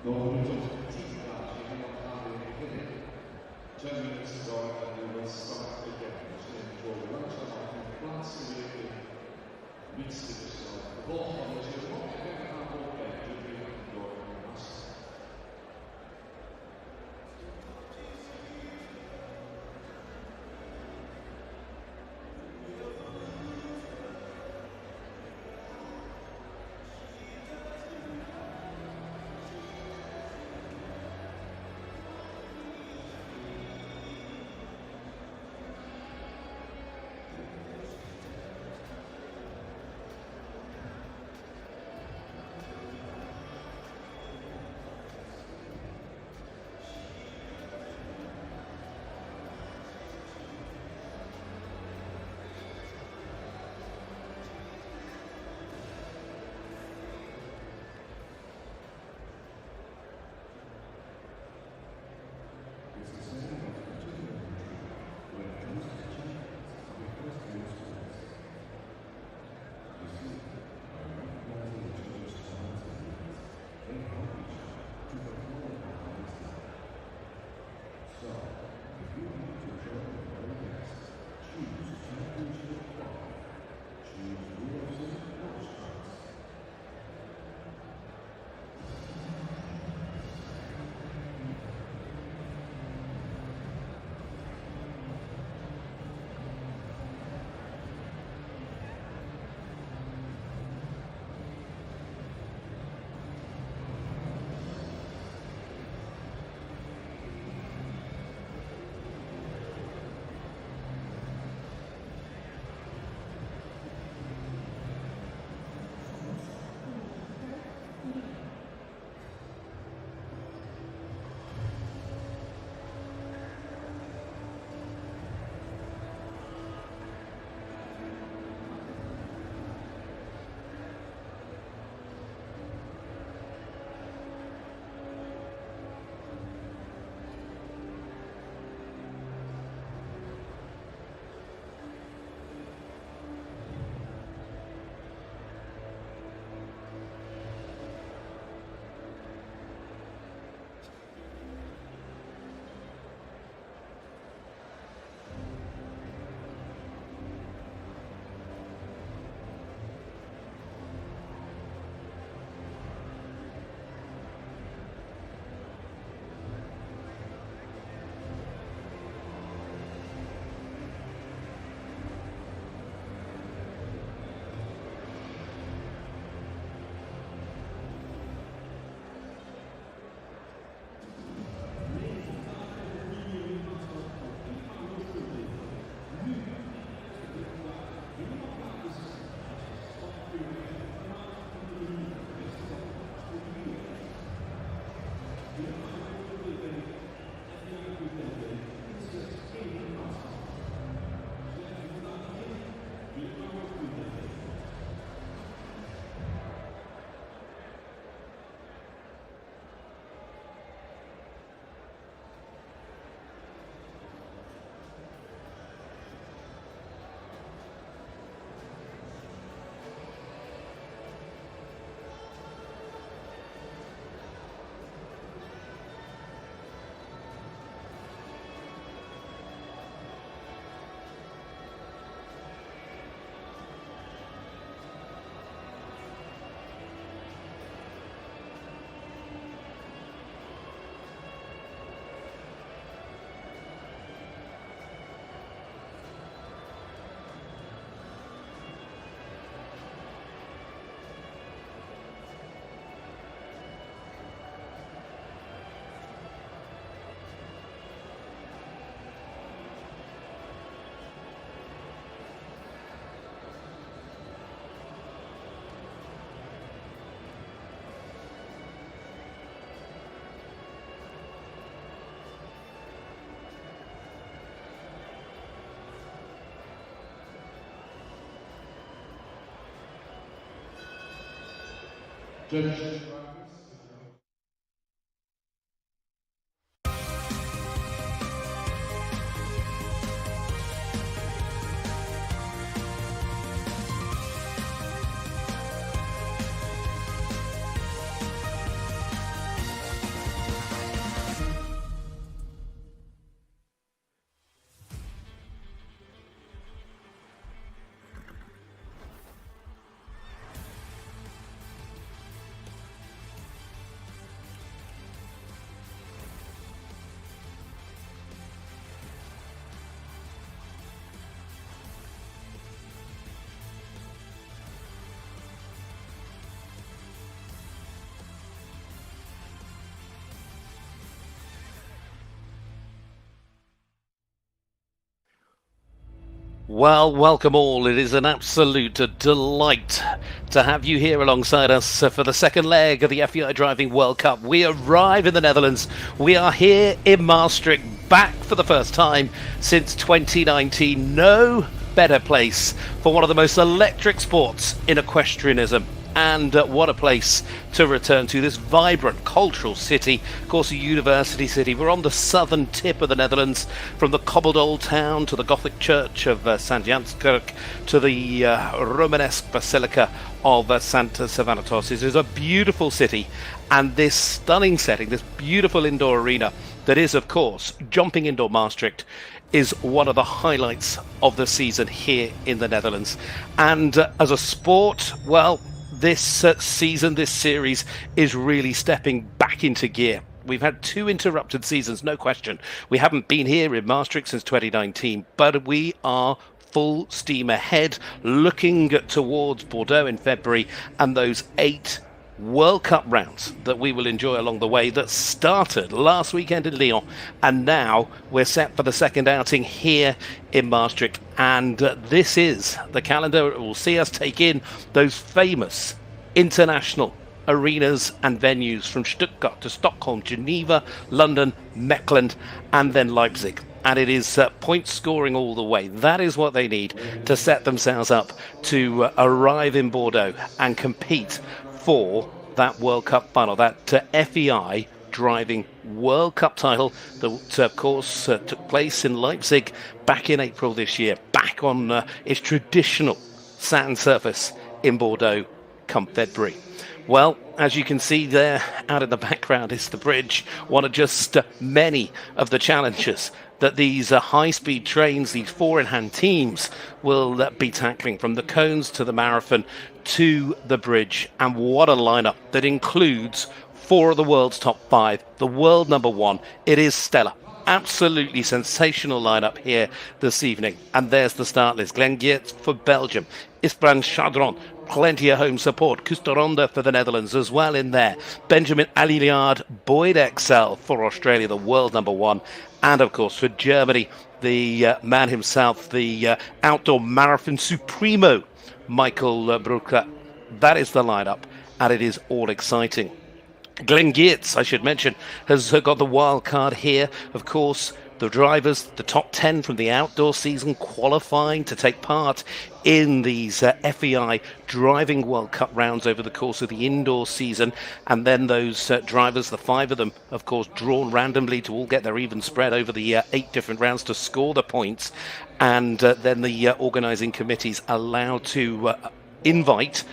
Nog een minuut of 10 graden en dan gaan we beginnen. 10 minutes to go and we will start again. Dus neem voor de langzaam af en plaatsen weer in de minste verstel. De volgende is er nog en we gaan opkijken door Maastricht. Judge. Well, welcome all. It is an absolute delight to have you here alongside us for the second leg of the FEI Driving World Cup. We arrive in the Netherlands. We are here in Maastricht, back for the first time since 2019. No better place for one of the most electric sports in equestrianism. And what a place to return to, this vibrant cultural city, of course a university city. We're on the southern tip of the Netherlands, from the cobbled old town to the Gothic church of St. Janskerk to the Romanesque Basilica of Santa Savanatos. It is a beautiful city, and this stunning setting, this beautiful indoor arena that is, of course, Jumping Indoor Maastricht, is one of the highlights of the season here in the Netherlands. And as a sport, well, this season, this series is really stepping back into gear. We've had 2 interrupted seasons, no question. We haven't been here in Maastricht since 2019, but we are full steam ahead, looking towards Bordeaux in February and those 8 World Cup rounds that we will enjoy along the way, that started last weekend in Lyon, and now we're set for the second outing here in Maastricht. And this is the calendar that will see us take in those famous international arenas and venues, from Stuttgart to Stockholm, Geneva, London, Mechelen, and then Leipzig. And it is point scoring all the way. That is what they need to set themselves up to arrive in Bordeaux and compete for that World Cup final, that FEI Driving World Cup title that, of course, took place in Leipzig back in April this year, back on its traditional sand surface in Bordeaux come February. Well, as you can see there out in the background is the bridge, one of just many of the challenges that these high-speed trains, these 4-in-hand teams, will be tackling, from the cones to the marathon to the bridge. And what a lineup that includes 4 of the world's top 5, the world number 1. It is stellar. Absolutely sensational lineup here this evening. And there's the start list. Geerts for Belgium, IJsbrand Chardon, plenty of home support. Koos de Ronde for the Netherlands as well in there. Benjamin Aillaud, Boyd Exell for Australia, the world number 1. And of course for Germany, the man himself, the outdoor marathon supremo, Michael Brauchle. That is the lineup, and it is all exciting. Geerts, I should mention, has got the wild card here. Of course, the drivers, the top 10 from the outdoor season, qualifying to take part in these FEI Driving World Cup rounds over the course of the indoor season. And then those drivers, the 5 of them, of course, drawn randomly to all get their even spread over the 8 different rounds to score the points. And then the organising committees allowed to invite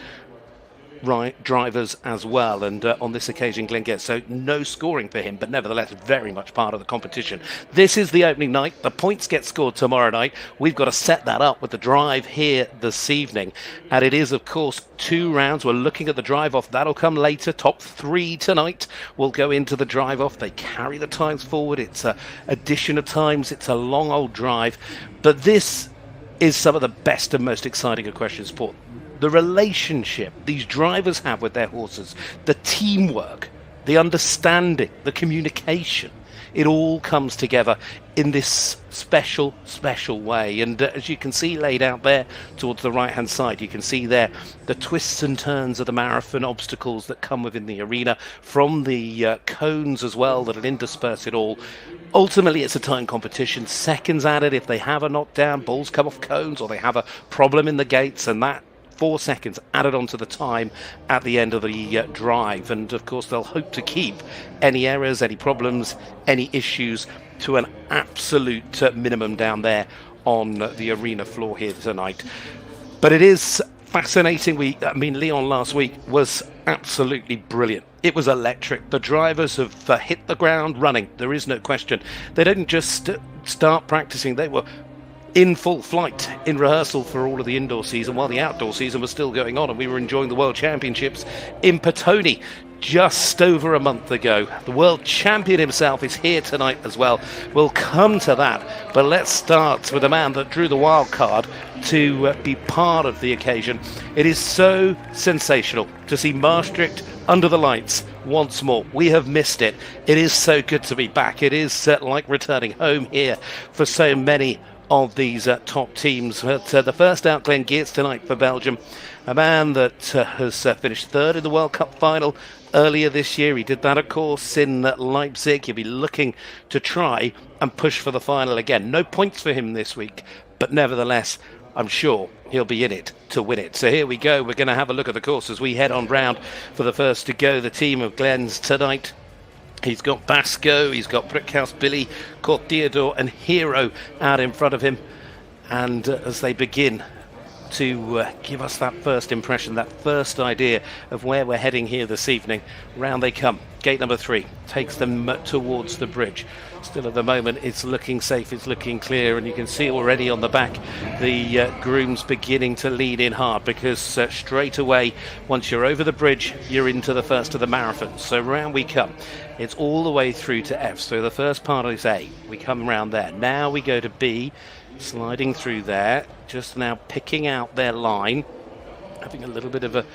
drivers as well, and on this occasion Geerts, so no scoring for him, but nevertheless very much part of the competition. This is the opening night. The points get scored tomorrow night. We've got to set that up with the drive here this evening, and it is of course 2 rounds. We're looking at the drive off. That'll come later. Top 3 tonight will go into the drive off. They carry the times forward. It's a addition of times. It's a long old drive, but this is some of the best and most exciting equestrian sport. The relationship these drivers have with their horses, the teamwork, the understanding, the communication, it all comes together in this special way. And as you can see laid out there towards the right hand side, you can see there the twists and turns of the marathon obstacles that come within the arena, from the cones as well that'll intersperse it all. Ultimately it's a time competition, seconds added if they have a knockdown, balls come off cones, or they have a problem in the gates, and that 4 seconds added onto the time at the end of the drive. And of course they'll hope to keep any errors, any problems, any issues to an absolute minimum down there on the arena floor here tonight. But it is fascinating. Lyon last week was absolutely brilliant. It was electric. The drivers have hit the ground running. There is no question. They didn't just start practicing. They were in full flight in rehearsal for all of the indoor season, while the outdoor season was still going on, and we were enjoying the World Championships in Podium just over a month ago. The world champion himself is here tonight as well. We'll come to that, but let's start with the man that drew the wild card to be part of the occasion. It is so sensational to see Maastricht under the lights once more. We have missed it. It is so good to be back. It is like returning home here for so many of these top teams. But the first out, Geerts tonight for Belgium, a man that has finished third in the World Cup final earlier this year. He did that, of course, in Leipzig. He'll be looking to try and push for the final again. No points for him this week, but nevertheless, I'm sure he'll be in it to win it. So here we go. We're going to have a look at the course as we head on round for the first to go. The team of Glenn's tonight. He's got Basco, he's got Brickhouse Billy, Court Theodore and Hero out in front of him. And as they begin to give us that first impression, that first idea of where we're heading here this evening, round they come. Gate number 3 takes them towards the bridge. Still at the moment it's looking safe, it's looking clear, and you can see already on the back the grooms beginning to lead in hard, because straight away once you're over the bridge you're into the first of the marathon. So round we come. It's all the way through to F. So the first part is A, we come round there. Now we go to B, sliding through there, just now picking out their line, having a little bit of a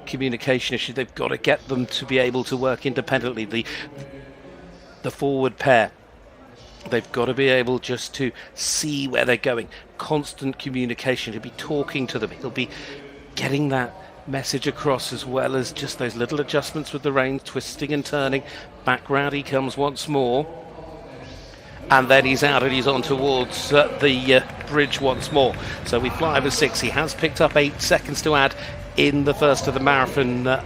communication issue. They've got to get them to be able to work independently. The forward pair, they've got to be able just to see where they're going. Constant communication. He'll be talking to them. He'll be getting that message across, as well as just those little adjustments with the reins, twisting and turning. Back round he comes once more. And then he's out and he's on towards the bridge once more. So we fly over 6. He has picked up 8 seconds to add in the first of the marathon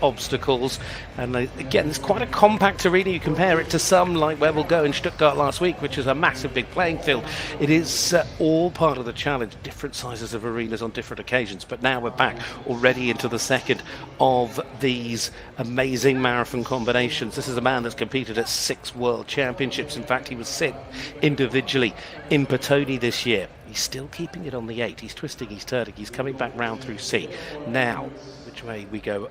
obstacles. And again, it's quite a compact arena. You compare it to some like where we'll go in Stuttgart last week, which is a massive big playing field. It is all part of the challenge, different sizes of arenas on different occasions. But now we're back already into the second of these amazing marathon combinations. This is a man that's competed at 6 world championships. In fact, he was 6th individually in Podium this year. He's still keeping it on the 8. He's twisting, he's turning, he's coming back round through C. Now, which way we go?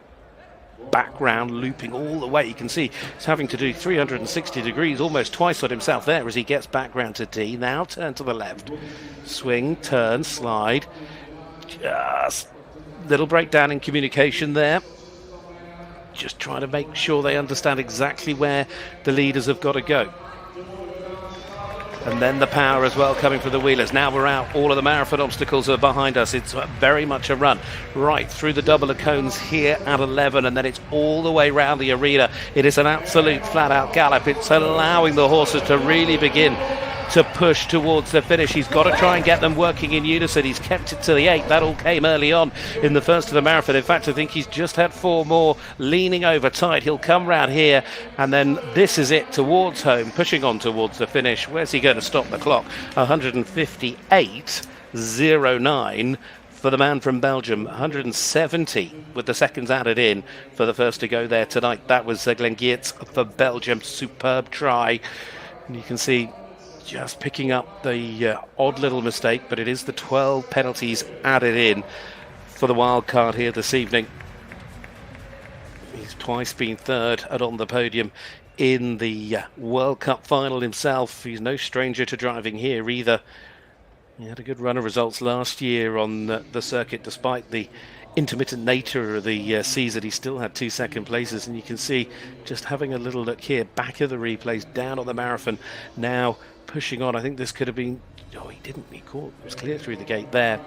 Back round, looping all the way. You can see he's having to do 360 degrees, almost twice on himself there as he gets back round to D. Now turn to the left, swing, turn, slide. Just little breakdown in communication there. Just trying to make sure they understand exactly where the leaders have got to go. And then the power as well coming from the wheelers. Now we're out. All of the marathon obstacles are behind us. It's very much a run right through the double of cones here at 11, and then it's all the way around the arena. It is an absolute flat-out gallop. It's allowing the horses to really begin to push towards the finish. He's got to try and get them working in unison. He's kept it to the 8. That all came early on in the first of the marathon. In fact, I think he's just had 4 more leaning over tight. He'll come round here, and then this is it towards home, pushing on towards the finish. Where's he going to stop the clock? 158.09 for the man from Belgium. 170 with the seconds added in for the first to go there tonight. That was Glenn Geerts for Belgium. Superb try. And you can see just picking up the odd little mistake, but it is the 12 penalties added in for the wild card here this evening. He's twice been third and on the podium in the World Cup final himself. He's no stranger to driving here either. He had a good run of results last year on the circuit, despite the intermittent nature of the season. He still had 2 second places, and you can see just having a little look here, back of the replays, down on the marathon, now pushing on. I think this could have been, he didn't, he caught, it was clear through the gate there,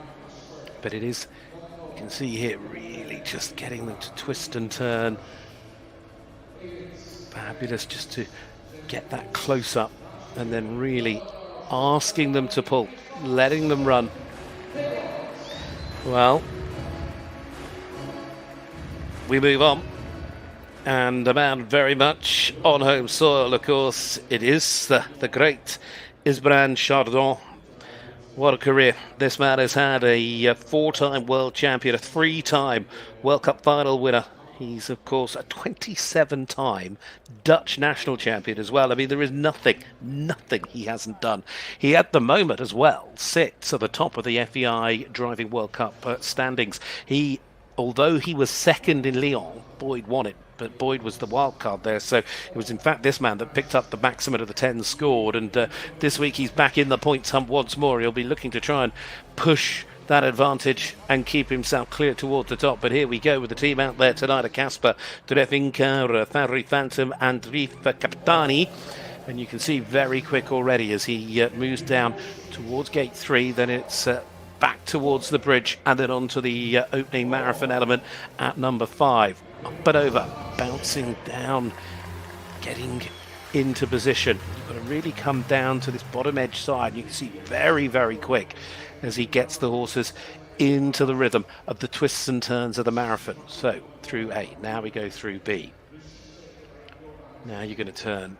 but it is, you can see here, really just getting them to twist and turn. Fabulous just to get that close up, and then really asking them to pull, letting them run. Well, we move on, and a man very much on home soil, of course. It is the great IJsbrand Chardon. What a career. This man has had a 4-time world champion, a 3-time World Cup final winner. He's, of course, a 27-time Dutch national champion as well. I mean, there is nothing he hasn't done. He, at the moment as well, sits at the top of the FEI Driving World Cup standings. Although he was second in Lyon, Boyd won it, but Boyd was the wild card there. So it was, in fact, this man that picked up the maximum of the 10 scored. And this week he's back in the points hunt once more. He'll be looking to try and push that advantage and keep himself clear towards the top. But here we go with the team out there tonight: Casper, Drevinker, Farri Phantom and Rif Capitani. And you can see very quick already as he moves down towards gate 3, then it's back towards the bridge and then onto the opening marathon element at number 5. Up and over, bouncing down, getting into position. You've got to really come down to this bottom edge side. You can see very, very quick as he gets the horses into the rhythm of the twists and turns of the marathon. So through A, now we go through B. Now you're going to turn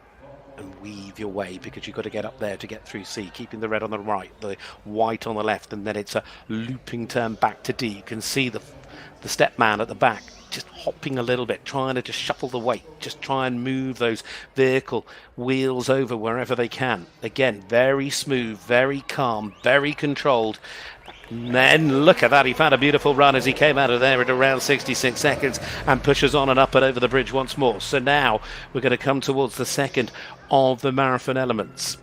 and weave your way because you've got to get up there to get through C, keeping the red on the right, the white on the left, and then it's a looping turn back to D. You can see the step man at the back just hopping a little bit, trying to just shuffle the weight, just try and move those vehicle wheels over wherever they can. Again, very smooth, very calm, very controlled. And then look at that, he found a beautiful run as he came out of there at around 66 seconds and pushes on and up and over the bridge once more. So now we're going to come towards the second of the marathon elements.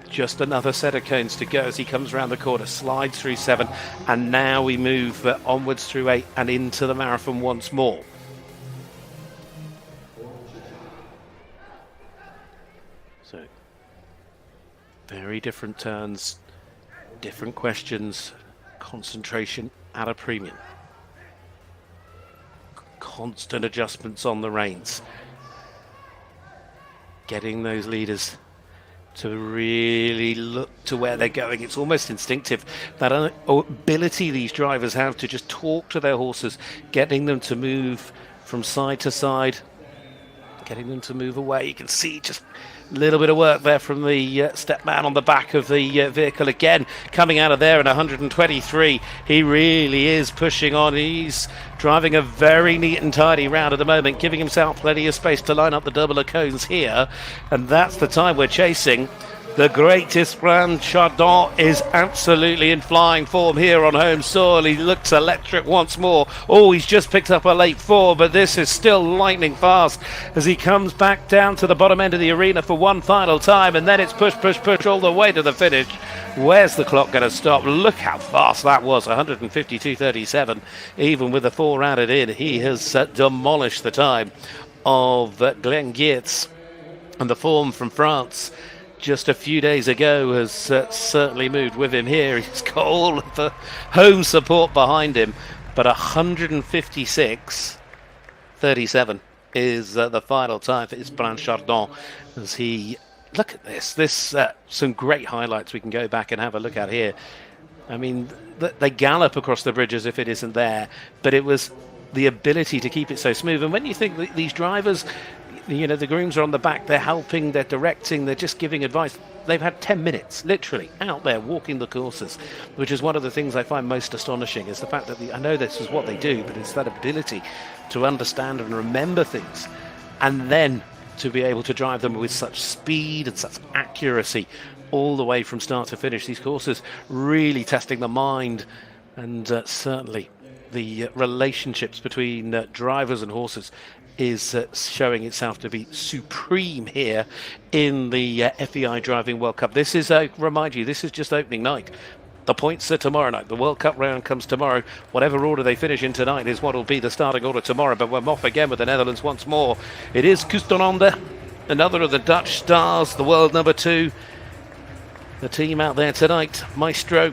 Just another set of cones to go as he comes around the corner, slides through 7, and now we move onwards through 8 and into the marathon once more. So, very different turns, different questions, concentration at a premium. Constant adjustments on the reins. Getting those leaders to really look to where they're going. It's almost instinctive, that ability these drivers have to just talk to their horses, getting them to move from side to side, getting them to move away. You can see just a little bit of work there from the step man on the back of the vehicle again, coming out of there at 123. He really is pushing on. He's driving a very neat and tidy round at the moment, giving himself plenty of space to line up the double of cones here, and that's the time we're chasing. The great IJsbrand Chardon is absolutely in flying form here on home soil. He looks electric once more. Oh, he's just picked up a late 4, but this is still lightning fast as he comes back down to the bottom end of the arena for one final time, and then it's push, push, push all the way to the finish. Where's the clock going to stop? Look how fast that was, 152.37. Even with the 4 added in, he has demolished the time of Geerts. And the form from France just a few days ago has certainly moved with him here. He's got all of the home support behind him, but 156.37 is the final time for IJsbrand Chardon as he... Look at this. Some great highlights we can go back and have a look at here. I mean, they gallop across the bridge as if it isn't there, but it was the ability to keep it so smooth. And when you think that these drivers, you know, the grooms are on the back, they're helping, they're directing, they're just giving advice. They've had 10 minutes, literally, out there walking the courses, which is one of the things I find most astonishing, is the fact that I know this is what they do, but it's that ability to understand and remember things, and then to be able to drive them with such speed and such accuracy all the way from start to finish. These courses really testing the mind, and certainly the relationships between drivers and horses is showing itself to be supreme here in the FEI Driving World Cup. This is, remind you, this is just opening night. The points are tomorrow night. The World Cup round comes tomorrow. Whatever order they finish in tonight is what will be the starting order tomorrow. But we're off again with the Netherlands once more. It is Koos de Ronde, another of the Dutch stars, the world number 2. The team out there tonight, Maestro,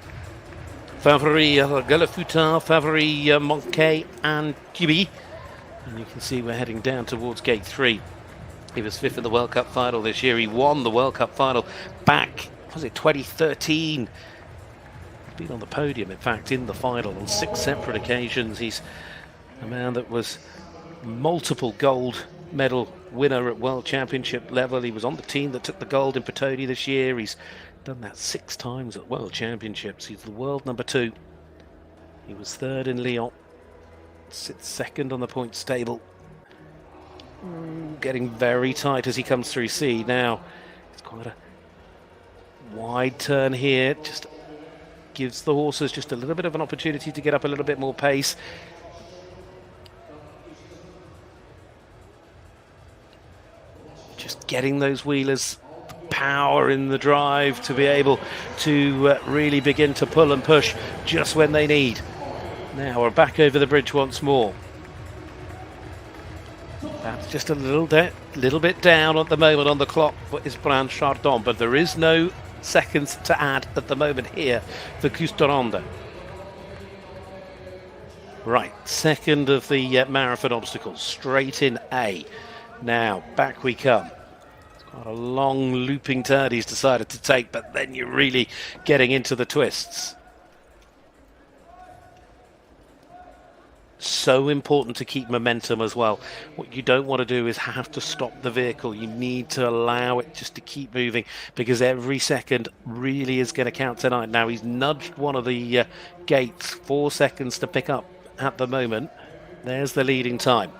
Favori Galafuta, Favori Monkey and Kibi. And you can see we're heading down towards gate 3. He was 5th in the World Cup final this year. He won the World Cup final back, was it 2013? He's been on the podium, in fact, in the final on 6 separate occasions. He's a man that was multiple gold medal winner at World Championship level. He was on the team that took the gold in Podium this year. He's done that 6 times at World Championships. He's the world number 2. He was 3rd in Lyon. Sits 2nd on the points table. Getting very tight as he comes through C. Now, it's quite a wide turn here. Just gives the horses just a little bit of an opportunity to get up a little bit more pace. Just getting those wheelers, power in the drive to be able to really begin to pull and push just when they need. Now we're back over the bridge once more. About That's just a little bit down at the moment on the clock for IJsbrand Chardon, but there is no seconds to add at the moment here for Koos de Ronde. Right, second of the marathon obstacles, straight in A. Now, back we come. It's quite a long looping turn he's decided to take, but then you're really getting into the twists. So important to keep momentum as well. What you don't want to do is have to stop the vehicle. You need to allow it just to keep moving, because every second really is going to count tonight. Now, he's nudged one of the gates, 4 seconds to pick up at the moment. There's the leading time.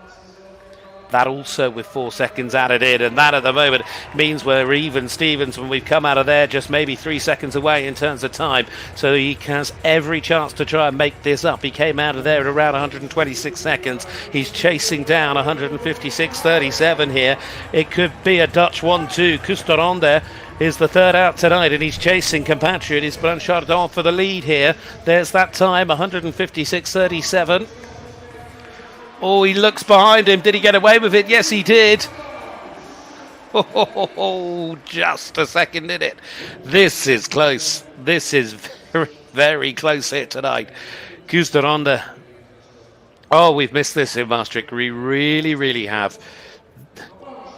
That also with 4 seconds added in, and that at the moment means we're even Stevens when we've come out of there, just maybe 3 seconds away in terms of time. So he has every chance to try and make this up. He came out of there at around 126 seconds. He's chasing down 156.37 here. It could be a Dutch 1-2. Koos de Ronde is the third out tonight, and he's chasing compatriot IJsbrand Chardon for the lead here. There's that time, 156.37. Oh, he looks behind him. Did he get away with it? Yes, he did. Oh, just a second in it. This is close. This is very, very close here tonight. Koos de Ronde. Oh, we've missed this in Maastricht. We really, really have.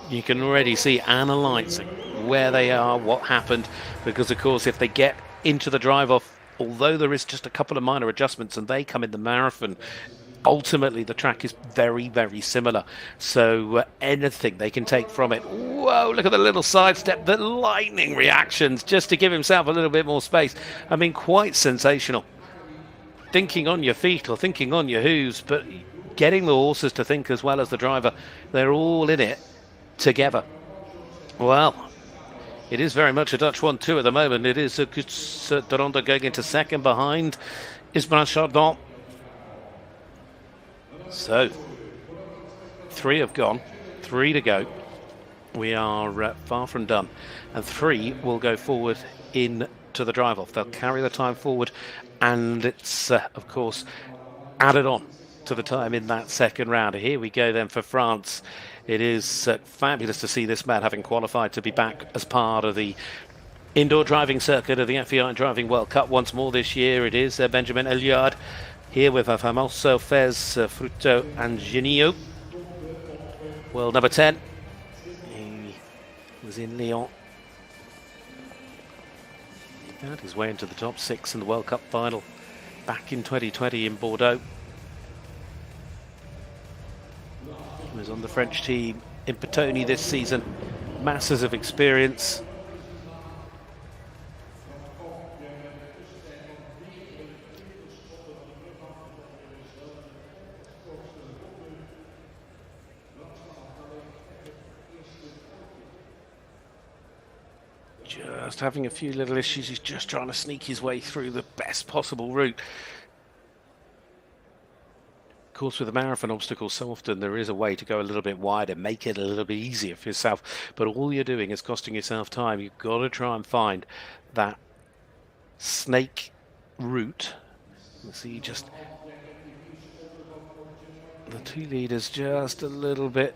You can already see analysing where they are, what happened, because, of course, if they get into the drive-off, although there is just a couple of minor adjustments and they come in the marathon, ultimately the track is very, very similar. So anything they can take from it. Whoa, look at the little sidestep, the lightning reactions, just to give himself a little bit more space. I mean, quite sensational. Thinking on your feet or thinking on your hooves, but getting the horses to think as well as the driver. They're all in it together. Well, it is very much a Dutch 1-2 at the moment. It is Koos de Ronde going into second behind IJsbrand Chardon. So, 3 have gone, 3 to go. We are far from done. And 3 will go forward into the drive-off. They'll carry the time forward, and it's, of course, added on to the time in that second round. Here we go then for France. It is fabulous to see this man having qualified to be back as part of the indoor driving circuit of the FEI Driving World Cup once more this year. It is Benjamin Aillaud here with Famoso Fez Fruto Angenio. World number 10. He was in Lyon. He found his way into the top 6 in the World Cup final back in 2020 in Bordeaux. He was on the French team in Podium this season. Masses of experience. Just having a few little issues. He's just trying to sneak his way through the best possible route. Of course, with the marathon obstacles, so often there is a way to go a little bit wider, make it a little bit easier for yourself. But all you're doing is costing yourself time. You've got to try and find that snake route. See, just the 2 leaders just a little bit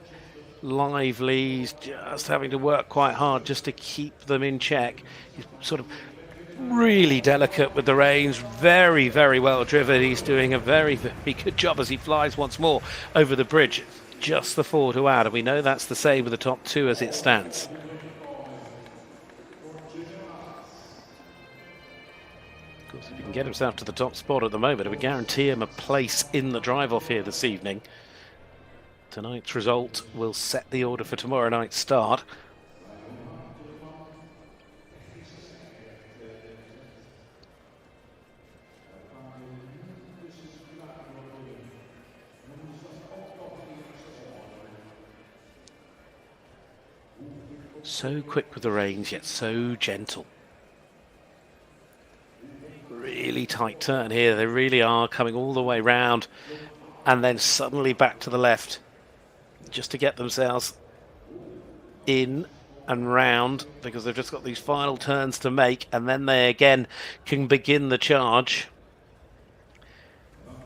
lively. He's just having to work quite hard just to keep them in check. He's sort of really delicate with the reins, very, very well driven. He's doing a very, very good job as he flies once more over the bridge. Just the 4 to add, and we know that's the same with the top 2 as it stands. Of course, if he can get himself to the top spot at the moment, it would guarantee him a place in the drive-off here this evening. Tonight's result will set the order for tomorrow night's start. So quick with the reins, yet so gentle. Really tight turn here. They really are coming all the way round and then suddenly back to the left, just to get themselves in and round, because they've just got these final turns to make, and then they again can begin the charge.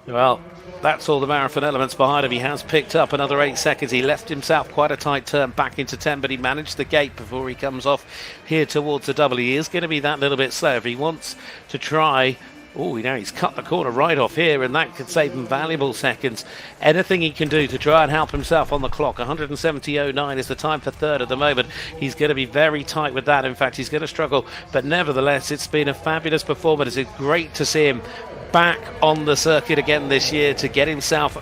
Well, that's all the marathon elements behind him. He has picked up another 8 seconds. He left himself quite a tight turn back into 10, but he managed the gate before he comes off here towards the double. He is going to be that little bit slow if he wants to try. Oh, now he's cut the corner right off here, and that could save him valuable seconds. Anything he can do to try and help himself on the clock. 170.09 is the time for third at the moment. He's going to be very tight with that. In fact, he's going to struggle. But nevertheless, it's been a fabulous performance. It's great to see him back on the circuit again this year to get himself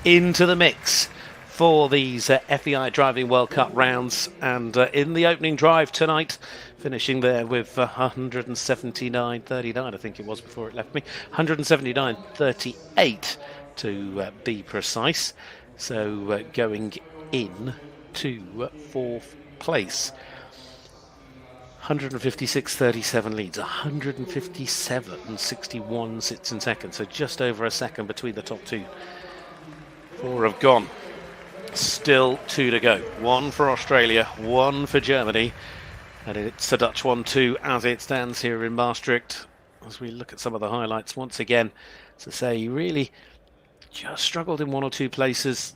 into the mix for these FEI Driving World Cup rounds. And in the opening drive tonight, finishing there with 179.39, I think it was before it left me. 179.38 to be precise. So going in to fourth place. 156.37 leads, 157.61 sits in second. So just over a second between the top two. 4 have gone. Still 2 to go. 1 for Australia, 1 for Germany. And it's a Dutch 1-2 as it stands here in Maastricht. As we look at some of the highlights once again, to say he really just struggled in 1 or 2 places.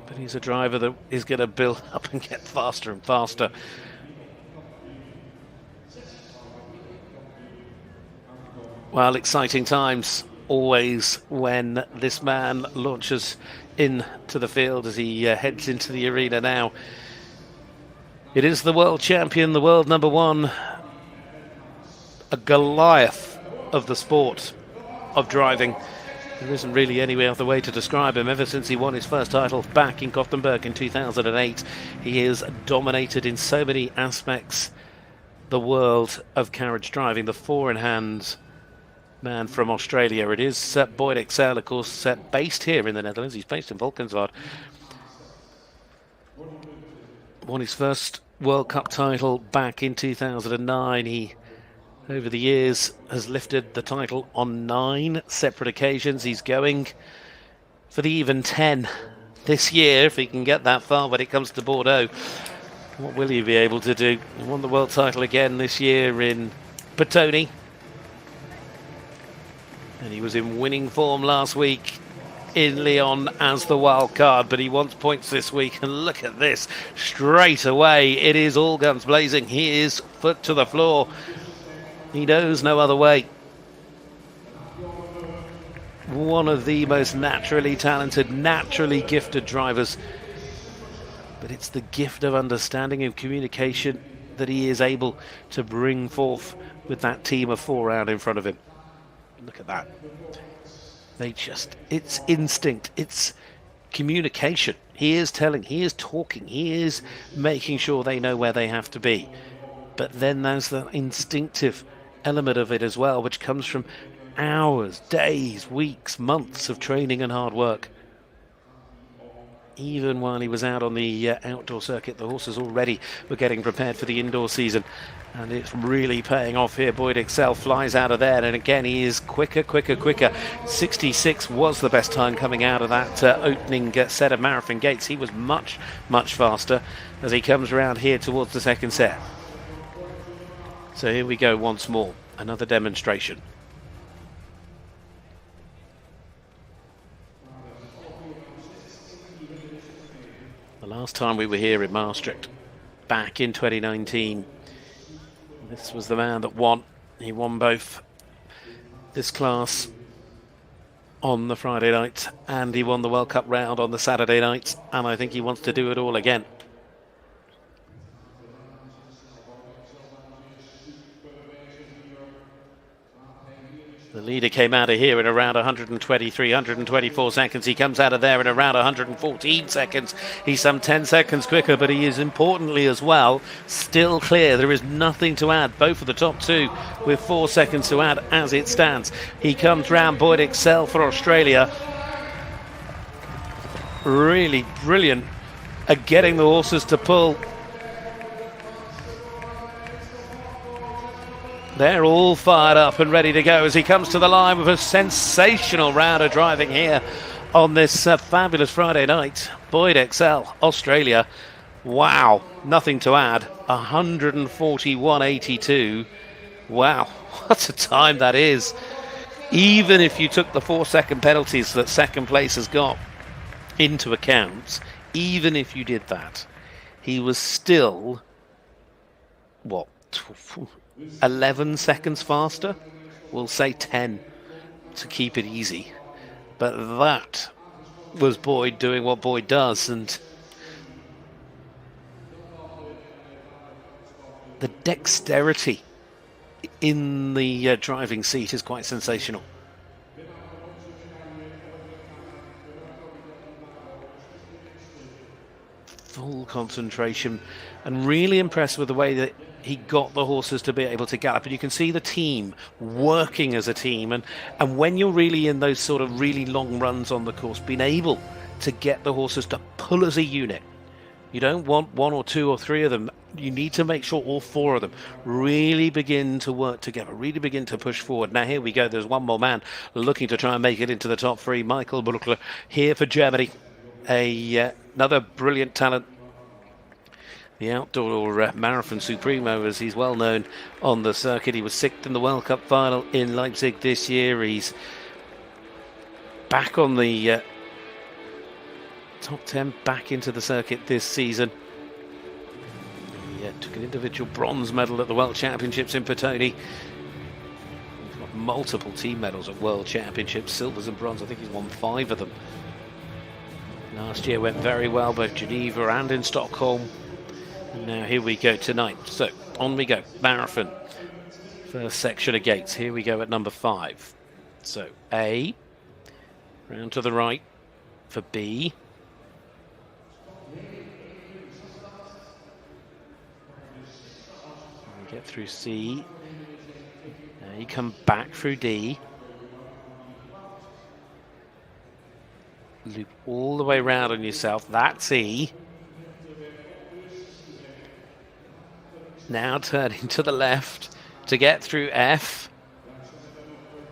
But he's a driver that is going to build up and get faster and faster. Well, exciting times always when this man launches into the field as he heads into the arena now. It is the world champion, the world number 1, a Goliath of the sport of driving. There isn't really any other way to describe him. Ever since he won his first title back in Gothenburg in 2008, he has dominated in so many aspects the world of carriage driving. The 4-in-hand man from Australia. It is Boyd Exell, of course, based here in the Netherlands. He's based in Valkenswaard. Won his first World Cup title back in 2009. He, over the years, has lifted the title on 9 separate occasions. He's going for the even 10 this year, if he can get that far when it comes to Bordeaux. What will he be able to do? He won the world title again this year in Podium. And he was in winning form last week in Lyon as the wild card, but he wants points this week. And look at this, straight away it is all guns blazing. He is foot to the floor. He knows no other way. One of the most naturally talented, naturally gifted drivers, but it's the gift of understanding and communication that he is able to bring forth with that team of 4 out in front of him. Look at that. It's instinct, it's communication. He is telling, he is talking, he is making sure they know where they have to be. But then there's the instinctive element of it as well, which comes from hours, days, weeks, months of training and hard work. Even while he was out on the outdoor circuit, the horses already were getting prepared for the indoor season. And it's really paying off here. Boyd Exell flies out of there, and again he is quicker. 66 was the best time coming out of that opening set of marathon gates. He was much faster as he comes around here towards the second set. So here we go once more, another demonstration. The last time we were here in Maastricht, back in 2019, this was the man that won. He won both this class on the Friday night and he won the World Cup round on the Saturday night, and I think he wants to do it all again. The leader came out of here in around 123, 124 seconds. He comes out of there in around 114 seconds. He's some 10 seconds quicker, but he is importantly as well still clear. There is nothing to add. Both of the top 2 with 4 seconds to add as it stands. He comes round. Boyd Exell for Australia. Really brilliant at getting the horses to pull. They're all fired up and ready to go as he comes to the line with a sensational round of driving here on this fabulous Friday night. Boyd Exell, Australia. Wow, nothing to add. 141.82. Wow, what a time that is. even if you took the 4-second penalties that second place has got into account, even if you did that, he was still, what, 11 seconds faster? We'll say 10 to keep it easy. But that was Boyd doing what Boyd does, and the dexterity in the driving seat is quite sensational. Full concentration, and really impressed with the way that he got the horses to be able to gallop. And you can see the team working as a team, and when you're really in those sort of really long runs on the course, being able to get the horses to pull as a unit. You don't want 1 or 2 or 3 of them. You need to make sure all 4 of them really begin to work together, really begin to push forward. Now here we go, there's one more man looking to try and make it into the top 3. Michael Brauchle here for Germany. Another brilliant talent. The outdoor marathon supremo, as he's well known on the circuit. He was 6th in the World Cup final in Leipzig this year. He's back on the top 10, back into the circuit this season. He took an individual bronze medal at the World Championships in Podium. He's got multiple team medals at World Championships, silvers and bronze. I think he's won 5 of them. Last year went very well, both Geneva and in Stockholm. And now here we go tonight. So on we go. Marathon. First section of gates. Here we go at number 5. So A. Round to the right for B. We get through C. Now you come back through D. Loop all the way round on yourself. That's E. Now turning to the left to get through F.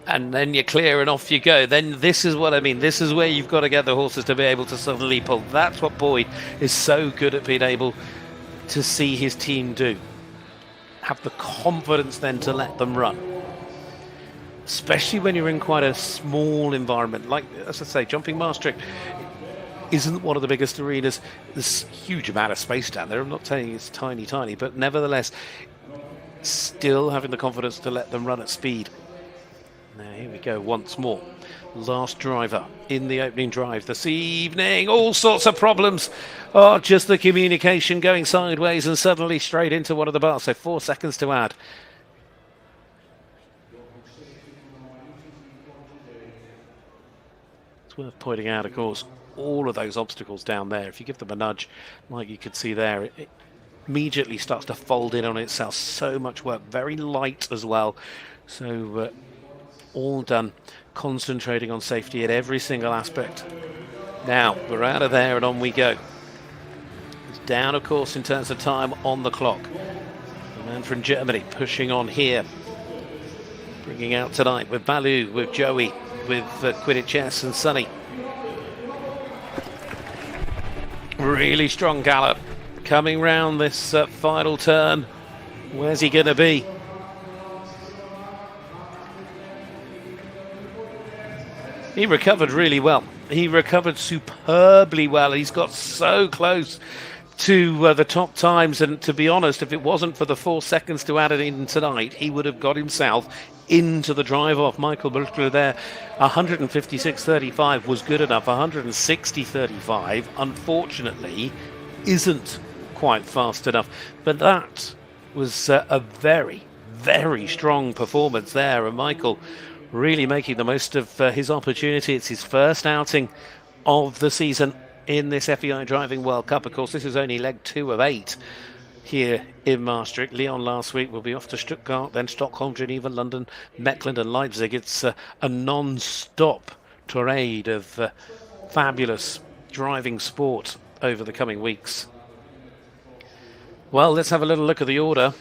And then you're clear and off you go. Then this is what I mean. This is where you've got to get the horses to be able to suddenly pull. That's what Boyd is so good at being able to see his team do. Have the confidence then to let them run. Especially when you're in quite a small environment. Like, as I say, jumping Maastricht isn't one of the biggest arenas. There's a huge amount of space down there. I'm not saying it's tiny, but nevertheless, still having the confidence to let them run at speed. Now here we go once more. Last driver in the opening drive this evening. All sorts of problems. Oh, just the communication going sideways and suddenly straight into one of the bars. So 4 seconds to add. It's worth pointing out, of course, all of those obstacles down there. If you give them a nudge, like you could see there, it immediately starts to fold in on itself. So much work, very light as well. So all done, concentrating on safety at every single aspect. Now we're out of there and on we go. It's down, of course, in terms of time on the clock. The man from Germany pushing on here, bringing out tonight with Balu, with Joey, with Quidditch S and Sonny. Really strong gallop coming round this final turn. Where's he going to be? He recovered really well. He recovered superbly well. He's got so close to the top times, and to be honest, if it wasn't for the 4 seconds to add it in tonight, he would have got himself into the drive off. Michael Brauchle there, 156.35 was good enough. 160.35 unfortunately isn't quite fast enough, but that was a very, very strong performance there, and Michael really making the most of his opportunity. It's his first outing of the season in this FEI Driving World Cup. Of course, this is only leg 2 of 8 here in Maastricht. Lyon last week will be off to Stuttgart, then Stockholm, Geneva, London, Mecklenburg and Leipzig. It's a non-stop parade of fabulous driving sport over the coming weeks. Well, let's have a little look at the order.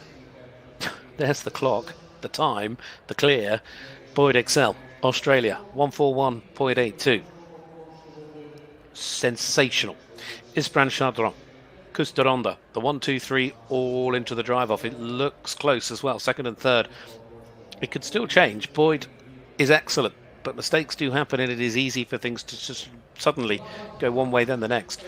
There's the clock, the time, the clear. Boyd Exell, Australia, 141.82. Sensational. IJsbrand Chardon, Koos de Ronde, the 1, 2, 3, all into the drive off. It looks close as well, second and third. It could still change. Boyd is excellent, but mistakes do happen, and it is easy for things to just suddenly go one way then the next.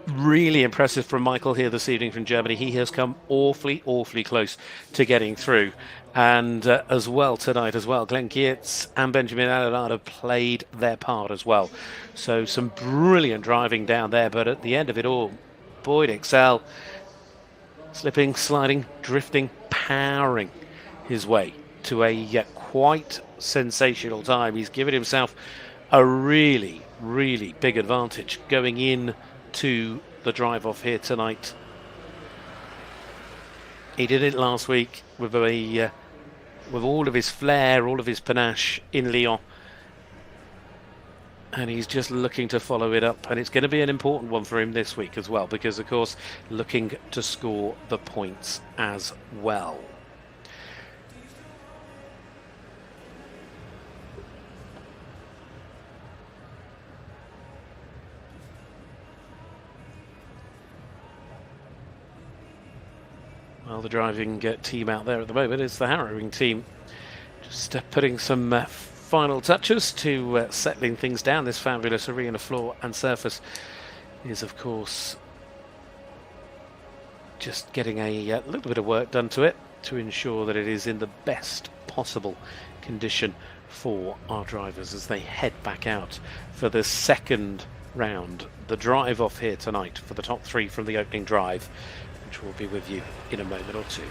Really impressive from Michael here this evening from Germany. He has come awfully, awfully close to getting through. And as well tonight as well, Glenn Geerts and Benjamin Aillaud have played their part as well. So some brilliant driving down there, but at the end of it all, Boyd Exell slipping, sliding, drifting, powering his way to a quite sensational time. He's given himself a really, really big advantage going in to the drive off here tonight. He did it last week with all of his flair, all of his panache in Lyon, and he's just looking to follow it up, and it's going to be an important one for him this week as well, because of course looking to score the points as well. Well, the driving team out there at the moment is the harrowing team. Just putting some final touches to settling things down. This fabulous arena floor and surface is, of course, just getting a little bit of work done to it to ensure that it is in the best possible condition for our drivers as they head back out for the second round. The drive off here tonight for the top three from the opening drive, which will be with you in a moment or two.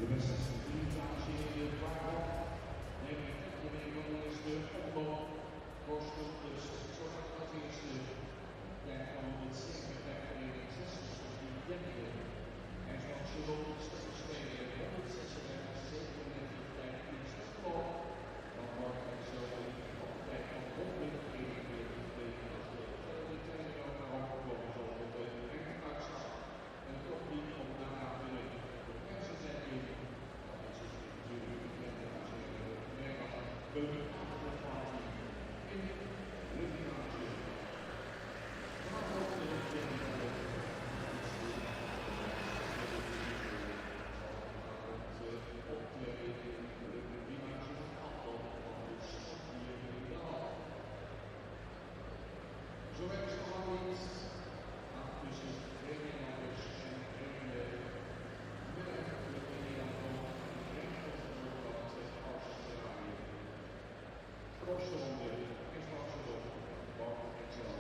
Koos de Ronde, IJsbrand Chardon, Brauchle, Exell,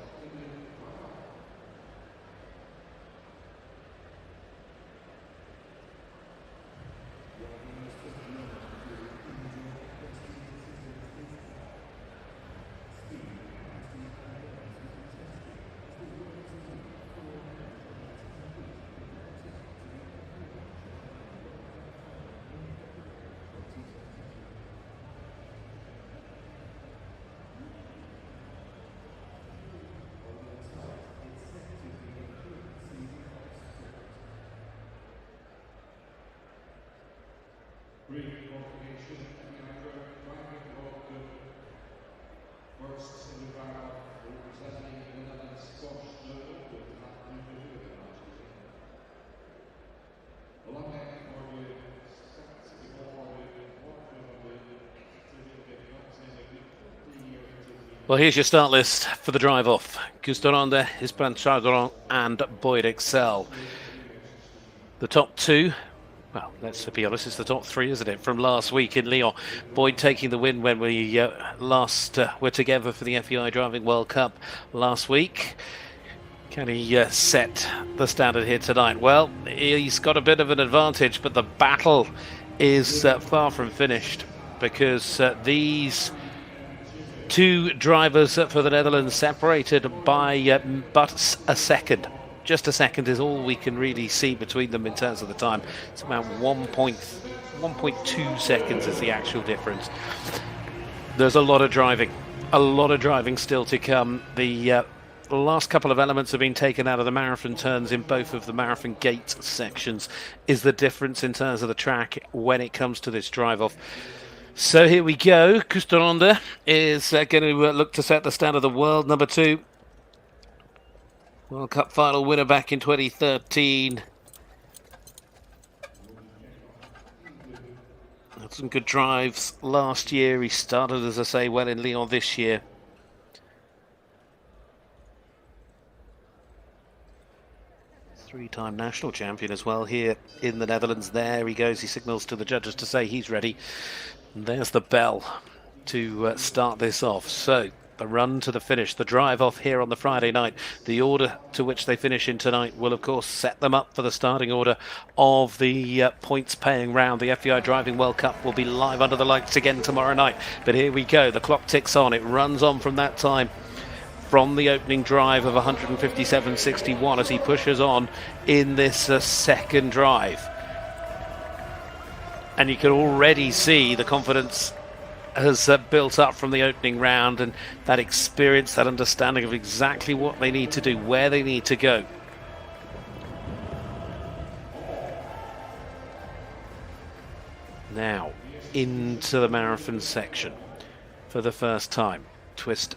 Brief qualification, FEI driving World Cup. First in the car representing the Netherlands, Koos Well, here's your start list for the drive-off. Koos de Ronde, IJsbrand Chardon and Boyd Exell. The top two, well, let's be honest, it's the top three, isn't it, from last week in Lyon. Boyd taking the win when we last were together for the FEI Driving World Cup last week. Can he set the standard here tonight? Well, he's got a bit of an advantage, but the battle is far from finished, because these two drivers for the Netherlands separated by but a second. Just a second is all we can really see between them in terms of the time. It's about 1.2 seconds is the actual difference. There's a lot of driving still to come. The last couple of elements have been taken out of the marathon turns in both of the marathon gate sections. Is the difference in terms of the track when it comes to this drive-off. So here we go. Koos de Ronde is going to look to set the standard of the world. Number 2. World Cup final winner back in 2013. Had some good drives last year. He started, as I say, well in Lyon this year. Three-time national champion as well here in the Netherlands. There he goes. He signals to the judges to say he's ready. And there's the bell to start this off. So the run to the finish, the drive off here on the Friday night. The order to which they finish in tonight will, of course, set them up for the starting order of the points-paying round. The FEI Driving World Cup will be live under the lights again tomorrow night. But here we go. The clock ticks on. It runs on from that time, from the opening drive of 157.61 as he pushes on in this second drive. And you can already see the confidence has built up from the opening round, and that experience, that understanding of exactly what they need to do, where they need to go. Now, into the marathon section for the first time. Twist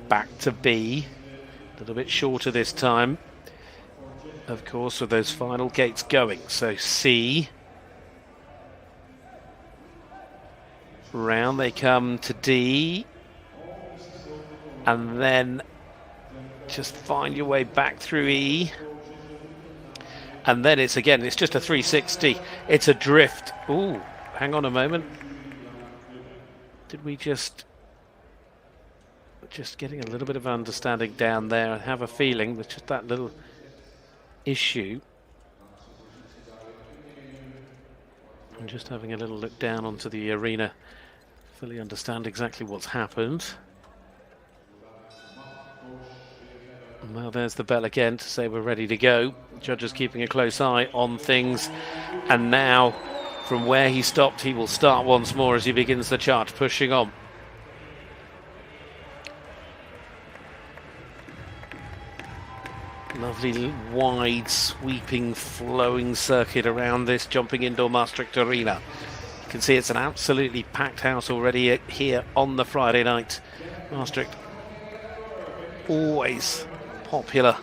back to B, a little bit shorter this time, of course, with those final gates going. So C, round they come to D, and then just find your way back through E, and then it's just a 360. It's a drift. Ooh, hang on a moment. Did we just getting a little bit of understanding down there? I have a feeling with just that little issue. I'm just having a little look down onto the arena, fully understand exactly what's happened. Well, there's the bell again to say we're ready to go. Judges keeping a close eye on things, and now from where he stopped, he will start once more as he begins the charge, pushing on. Lovely wide sweeping flowing circuit around this jumping indoor Maastricht arena. You can see it's an absolutely packed house already here on the Friday night. Maastricht always popular,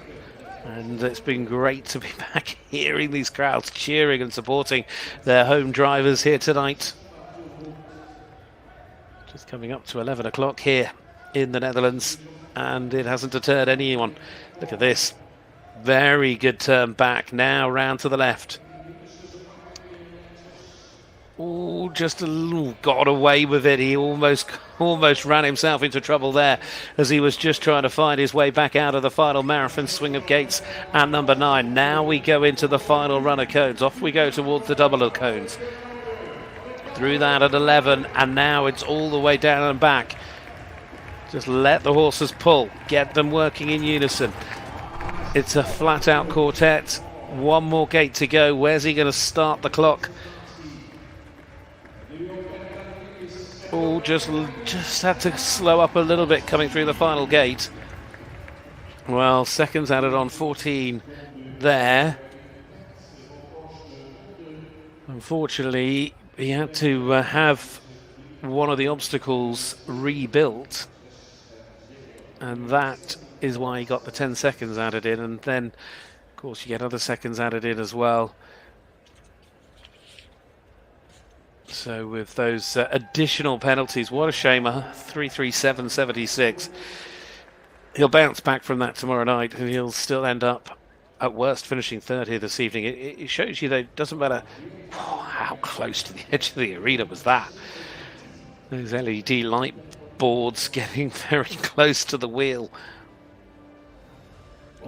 and it's been great to be back hearing these crowds cheering and supporting their home drivers here tonight. Just coming up to 11 o'clock here in the Netherlands, and it hasn't deterred anyone. Look at this. Very good turn back, now round to the left. Oh, just a little got away with it. He almost ran himself into trouble there as he was just trying to find his way back out of the final marathon swing of gates at number 9. Now we go into the final run of cones. Off we go towards the double of cones. Through that at 11, and now it's all the way down and back. Just let the horses pull, get them working in unison. It's a flat-out quartet. One more gate to go. Where's he going to start the clock? Oh, just had to slow up a little bit coming through the final gate. Well, seconds added on, 14 there. Unfortunately, he had to have one of the obstacles rebuilt, and that is why he got the 10 seconds added in, and then of course you get other seconds added in as well. So with those additional penalties, what a shame, 337.76. He'll bounce back from that tomorrow night, and he'll still end up, at worst, finishing third here this evening. It shows you that it doesn't matter how close to the edge of the arena was that. Those LED light boards getting very close to the wheel.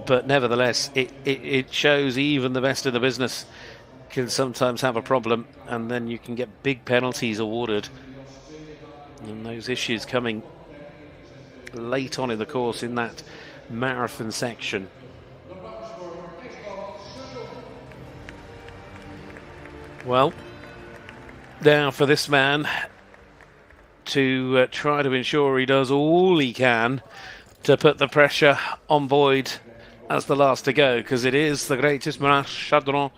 But nevertheless, it shows even the best in the business can sometimes have a problem, and then you can get big penalties awarded. And those issues coming late on in the course in that marathon section. Well, now for this man to try to ensure he does all he can to put the pressure on Boyd as the last to go, because it is the great IJsbrand Chardon.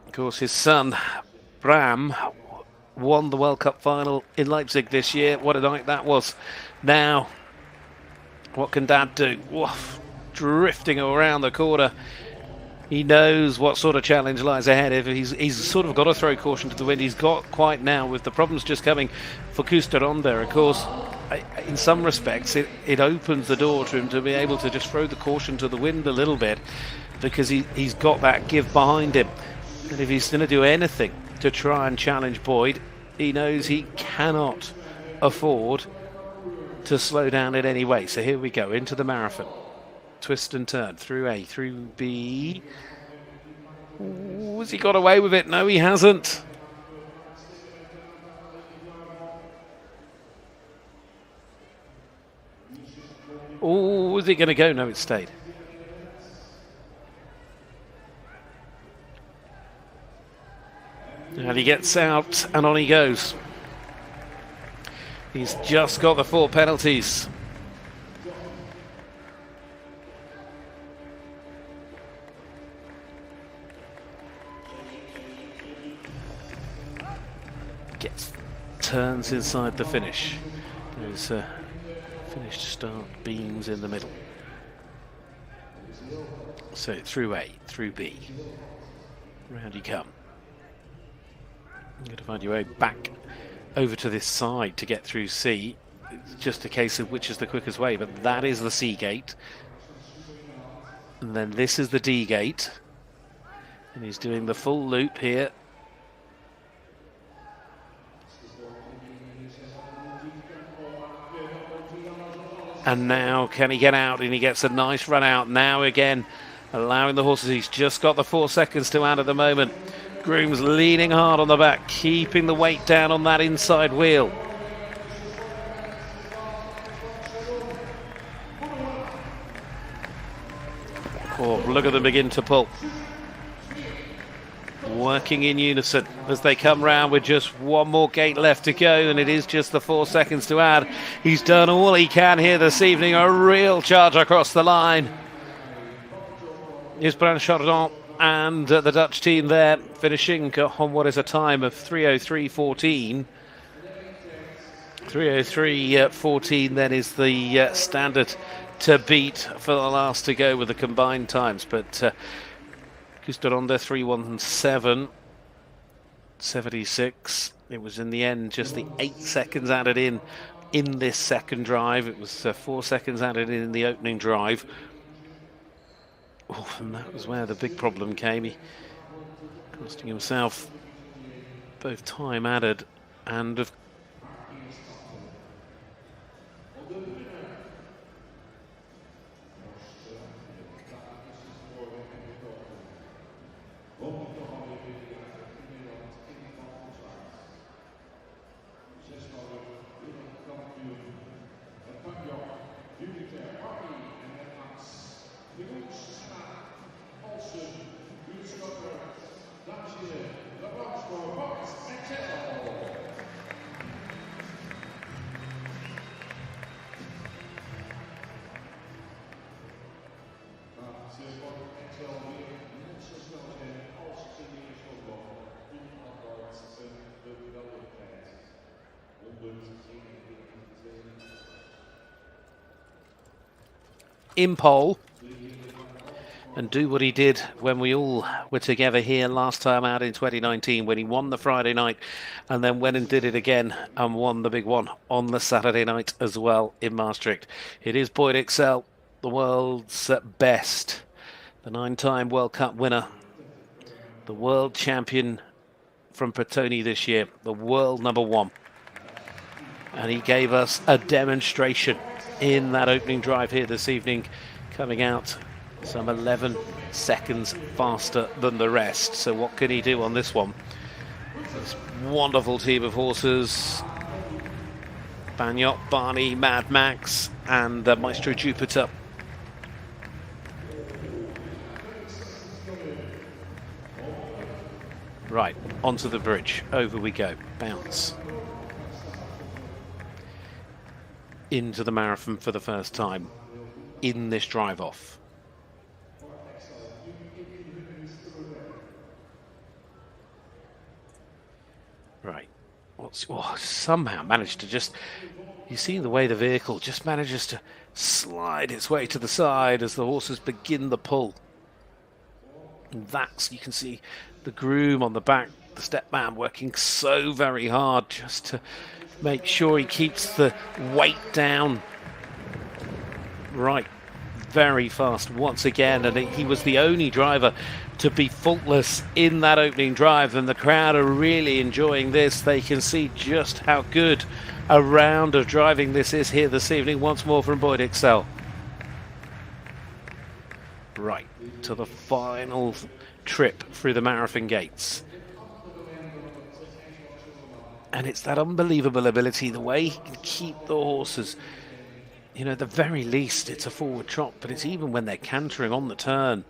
Of course, his son, Bram, won the World Cup final in Leipzig this year. What a night that was. Now, what can Dad do? Woof, drifting around the corner. He knows what sort of challenge lies ahead. If he's sort of got to throw caution to the wind. He's got quite now, with the problems just coming for Koos de Ronde. Of course, in some respects, it opens the door to him to be able to just throw the caution to the wind a little bit, because he's got that give behind him. And if he's going to do anything to try and challenge Boyd, he knows he cannot afford to slow down in any way. So here we go into the marathon. Twist and turn through A, through B. Ooh, has he got away with it? No, he hasn't. Oh, is it going to go? No, it stayed. And he gets out and on he goes. He's just got the 4 penalties. Turns inside the finish. There's finish to start beams in the middle. So through A, through B. Round you come. You've got to find your way back over to this side to get through C. It's just a case of which is the quickest way, but that is the C gate. And then this is the D gate. And he's doing the full loop here. And now can he get out? And he gets a nice run out. Now again, allowing the horses. He's just got the 4 seconds to add at the moment. Groom's leaning hard on the back, keeping the weight down on that inside wheel. Oh, look at them begin to pull. Working in unison as they come round with just one more gate left to go, and it is just the 4 seconds to add. He's done all he can here this evening. A real charge across the line. IJsbrand Chardon and the Dutch team there finishing on what is a time of 3:03.14. 3:03.14 then is the standard to beat for the last to go with the combined times, but Koos de Ronde 3:17.76. It was in the end just the 8 seconds added in this second drive. It was 4 seconds added in the opening drive. Oh, and that was where the big problem came. He costing himself both time added and of in pole. and do what he did when we all were together here last time out in 2019, when he won the Friday night and then went and did it again and won the big one on the Saturday night as well in Maastricht. It is Boyd Exell, the world's best, the 9-time World Cup winner, the world champion from Podium this year, the world #1. And he gave us a demonstration in that opening drive here this evening, coming out some 11 seconds faster than the rest. So what can he do on this one? This wonderful team of horses, Banyot, Barney, Mad Max and Maestro Jupiter. Right, onto the bridge, over we go, bounce. Into the marathon for the first time in this drive off. Right, somehow managed to just, you see the way the vehicle just manages to slide its way to the side as the horses begin the pull. And that's, you can see the groom on the back, the stepman working so very hard just to make sure he keeps the weight down. Right, very fast once again, and he was the only driver to be faultless in that opening drive, and the crowd are really enjoying this. They can see just how good a round of driving this is here this evening. Once more from Boyd Exell. Right, to the final trip through the marathon gates. And it's that unbelievable ability, the way he can keep the horses, you know, at the very least it's a forward trot, but it's even when they're cantering on the turn.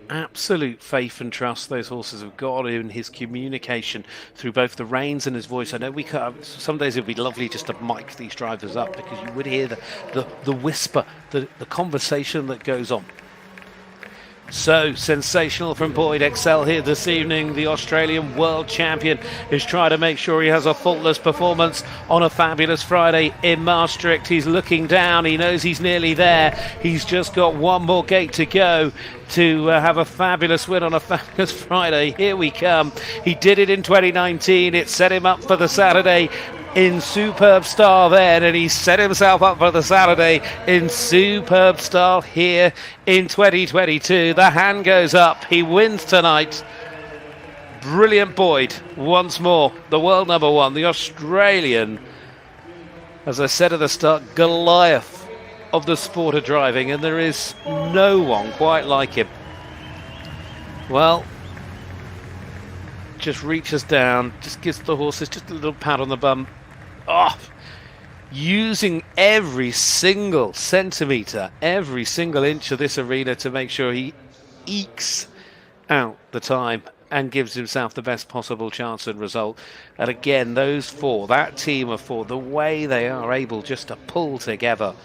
Absolute faith and trust those horses have got in his communication through both the reins and his voice. I know some days it would be lovely just to mic these drivers up, because you would hear the whisper, the conversation that goes on. So sensational from Boyd Exell here this evening. The Australian world champion is trying to make sure he has a faultless performance on a fabulous Friday in Maastricht. He's looking down, he knows he's nearly there. He's just got one more gate to go to have a fabulous win on a fabulous Friday. Here we come. He did it in 2019. It set him up for the Saturday in superb style then, and he set himself up for the Saturday in superb style here in 2022. The hand goes up. He wins tonight. Brilliant Boyd once more, the world #1, the Australian, as I said at the start, Goliath of the sport of driving, and there is no one quite like him. Well, just reaches down, just gives the horses just a little pat on the bum. Using every single centimetre, every single inch of this arena to make sure he ekes out the time and gives himself the best possible chance and result. And again, those four, that team of four, the way they are able just to pull together.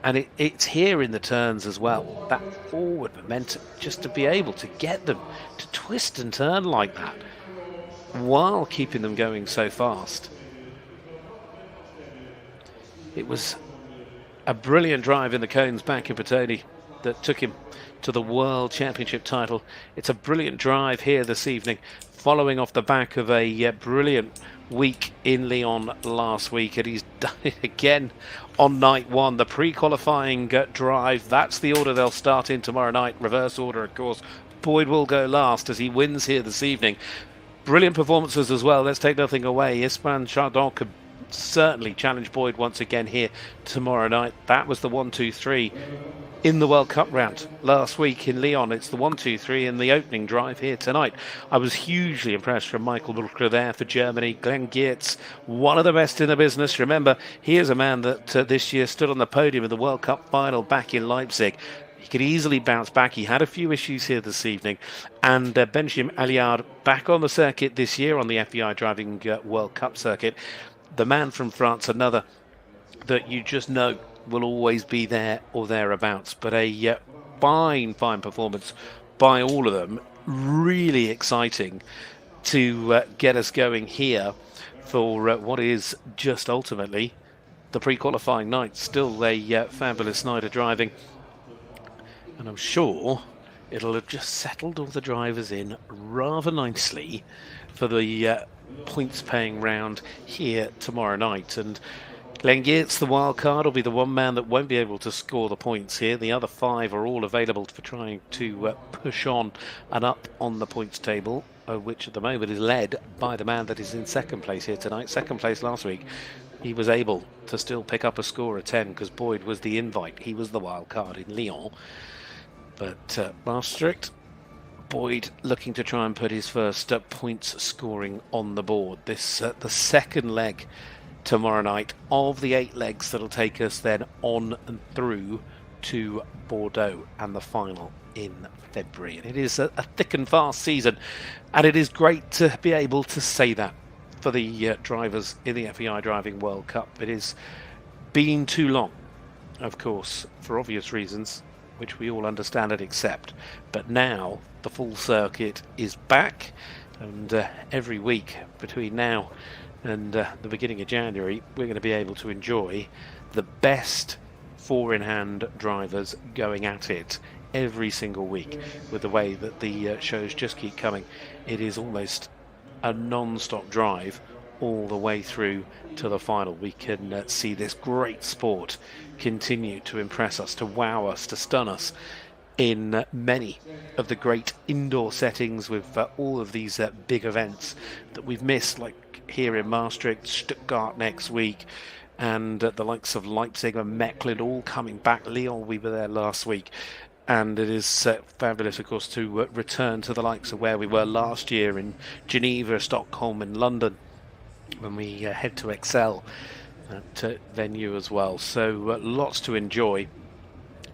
And it's here in the turns as well, that forward momentum, just to be able to get them to twist and turn like that while keeping them going so fast. It was a brilliant drive in the cones back in Podium that took him to the World Championship title. It's a brilliant drive here this evening, following off the back of a brilliant week in Lyon last week, and he's done it again on night one. The pre-qualifying drive, that's the order they'll start in tomorrow night. Reverse order, of course. Boyd will go last as he wins here this evening. Brilliant performances as well. Let's take nothing away. IJsbrand Chardon could certainly challenge Boyd once again here tomorrow night. That was the 1-2-3 in the World Cup round last week in Lyon. It's the 1-2-3 in the opening drive here tonight. I was hugely impressed from Michael Brauchle there for Germany. Glenn Geerts, one of the best in the business. Remember, he is a man that this year stood on the podium in the World Cup final back in Leipzig. He could easily bounce back. He had a few issues here this evening. And Benjamin Aillaud back on the circuit this year on the FEI Driving World Cup circuit. The man from France, another that you just know will always be there or thereabouts. But a fine performance by all of them. Really exciting to get us going here for what is just ultimately the pre-qualifying night. Still a fabulous night of driving, and I'm sure it'll have just settled all the drivers in rather nicely for the points-paying round here tomorrow night. And Glenn Geerts, the wild card, will be the one man that won't be able to score the points here. The other 5 are all available for trying to push on and up on the points table, which at the moment is led by the man that is in second place here tonight. Second place last week. He was able to still pick up a score of 10 because Boyd was the invite. He was the wild card in Lyon. But Maastricht, Boyd looking to try and put his first points scoring on the board. This the second leg tomorrow night of the 8 legs that'll take us then on and through to Bordeaux and the final in February. And it is a thick and fast season, and it is great to be able to say that for the drivers in the FEI Driving World Cup. It has been too long, of course, for obvious reasons, which we all understand and accept. But now the full circuit is back, and every week between now and the beginning of January, we're going to be able to enjoy the best 4-in-hand drivers going at it every single week. With the way that the shows just keep coming, it is almost a non-stop drive all the way through to the final. We can see this great sport continue to impress us, to wow us, to stun us in many of the great indoor settings with all of these big events that we've missed, like here in Maastricht, Stuttgart next week, and the likes of Leipzig and Mechlin all coming back. Lyon, we were there last week. And it is fabulous, of course, to return to the likes of where we were last year in Geneva, Stockholm and London, when we head to Exell, that venue as well. So lots to enjoy.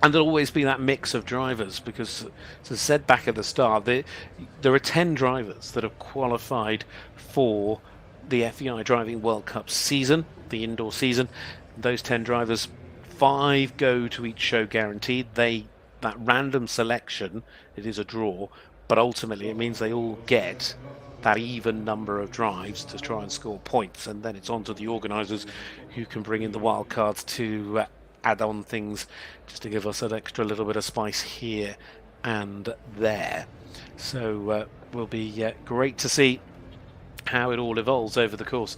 And there'll always be that mix of drivers because, as I said back at the start, there are 10 drivers that have qualified for the FEI Driving World Cup season, the indoor season. Those 10 drivers, 5 go to each show guaranteed. That random selection, it is a draw, but ultimately it means they all get that even number of drives to try and score points, and then it's on to the organisers who can bring in the wild cards to add on things just to give us an extra little bit of spice here and there. So will be great to see how it all evolves over the course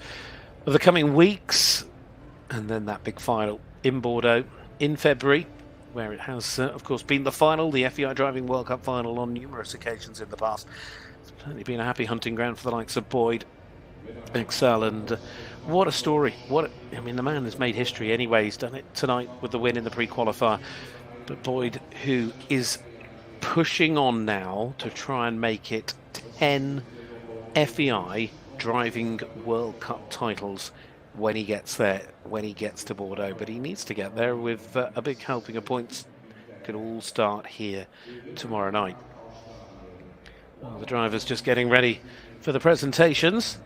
of the coming weeks, and then that big final in Bordeaux in February, where it has, of course, been the final, the FEI Driving World Cup final on numerous occasions in the past. It's certainly been a happy hunting ground for the likes of Boyd, Exell, and what a story. I mean, the man has made history anyway. He's done it tonight with the win in the pre-qualifier. But Boyd, who is pushing on now to try and make it 10 FEI Driving World Cup titles when he gets there, when he gets to Bordeaux. But he needs to get there with a big helping of points. Can all start here tomorrow night. Well, the drivers just getting ready for the presentations.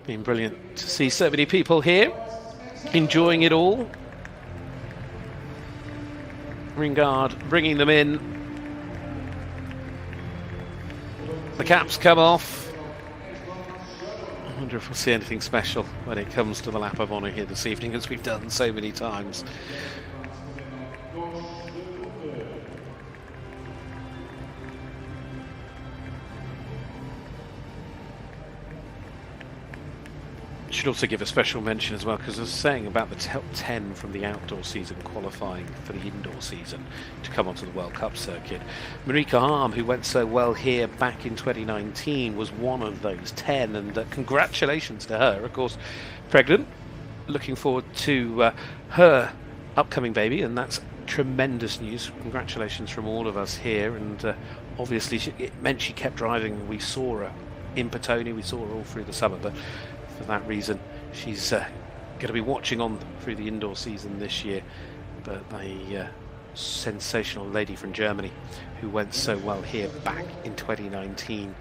Been brilliant to see so many people here enjoying it all. Ringard bringing them in. The caps come off. I wonder if we'll see anything special when it comes to the lap of honour here this evening, as we've done so many times. Should also give a special mention as well, because I was saying about the top 10 from the outdoor season qualifying for the indoor season to come onto the World Cup circuit. Marika Harm, who went so well here back in 2019, was one of those 10, and congratulations to her. Of course, pregnant, looking forward to her upcoming baby, and that's tremendous news. Congratulations from all of us here, and obviously it meant she kept driving. We saw her in Podium, we saw her all through the summer, but for that reason she's going to be watching on through the indoor season this year. But a sensational lady from Germany who went so well here back in 2019,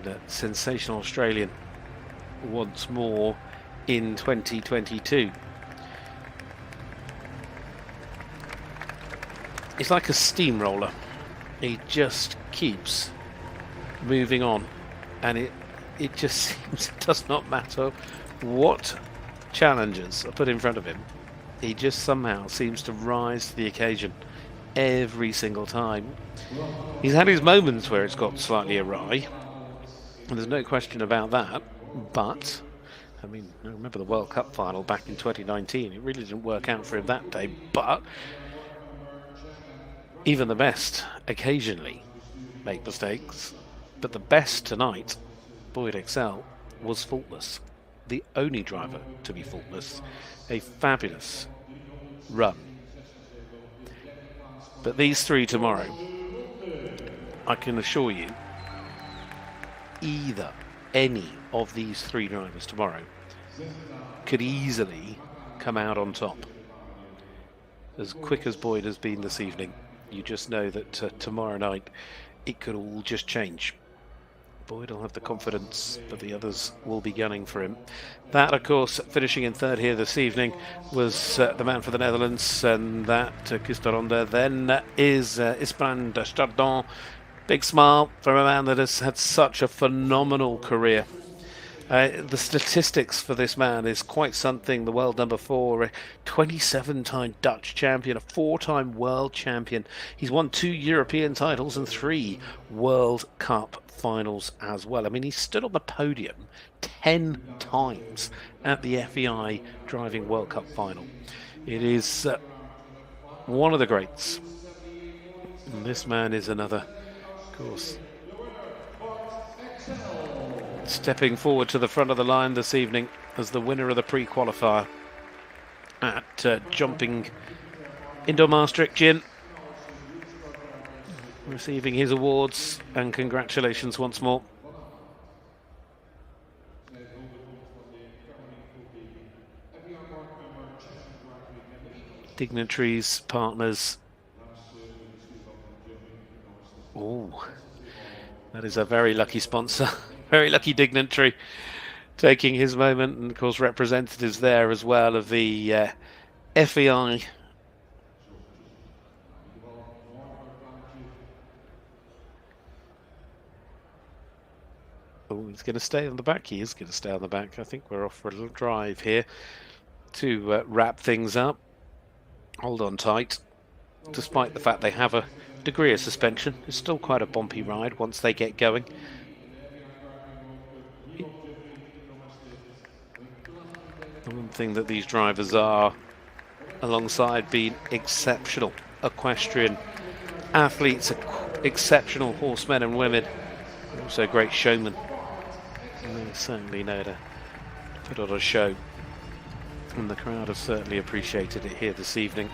and sensational Australian once more in 2022. It's like a steamroller. He just keeps moving on, and it just seems it does not matter what challenges are put in front of him. He just somehow seems to rise to the occasion every single time. He's had his moments where it's got slightly awry, and there's no question about that, but I mean, I remember the World Cup final back in 2019. It really didn't work out for him that day, but even the best occasionally make mistakes. But the best tonight, Boyd Exell, was faultless. The only driver to be faultless. A fabulous run. But these three tomorrow, I can assure you, any of these three drivers tomorrow could easily come out on top. As quick as Boyd has been this evening, you just know that tomorrow night it could all just change. Boyd will have the confidence, but the others will be gunning for him. That, of course, finishing in third here this evening was the man for the Netherlands, and that Koos de Ronde. Then is IJsbrand Chardon. Big smile from a man that has had such a phenomenal career. The statistics for this man is quite something. The world number 4, a 27-time Dutch champion, a 4-time world champion. He's won 2 European titles and 3 World Cup finals as well. I mean, he stood on the podium 10 times at the FEI Driving World Cup final. It is one of the greats. And this man is another, of course, stepping forward to the front of the line this evening as the winner of the pre-qualifier at jumping into Maastricht Gym, receiving his awards, and congratulations once more. Dignitaries, partners. Oh, that is a very lucky sponsor. Very lucky dignitary taking his moment, and of course representatives there as well of the FEI. Oh, he's going to stay on the back. He is going to stay on the back. I think we're off for a little drive here to wrap things up. Hold on tight. Despite the fact they have a degree of suspension, it's still quite a bumpy ride once they get going. The one thing that these drivers are, alongside being exceptional equestrian athletes, exceptional horsemen and women, also great showmen. And they certainly know to put on a show. And the crowd have certainly appreciated it here this evening.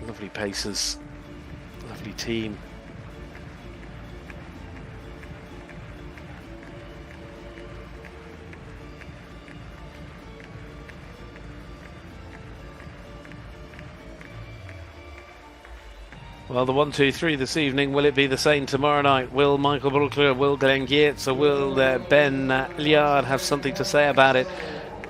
Lovely pacers, lovely team. Well, the 1, 2, 3 this evening, will it be the same tomorrow night? Will Michael Brauchle, will Geerts, or will Ben Aillaud have something to say about it?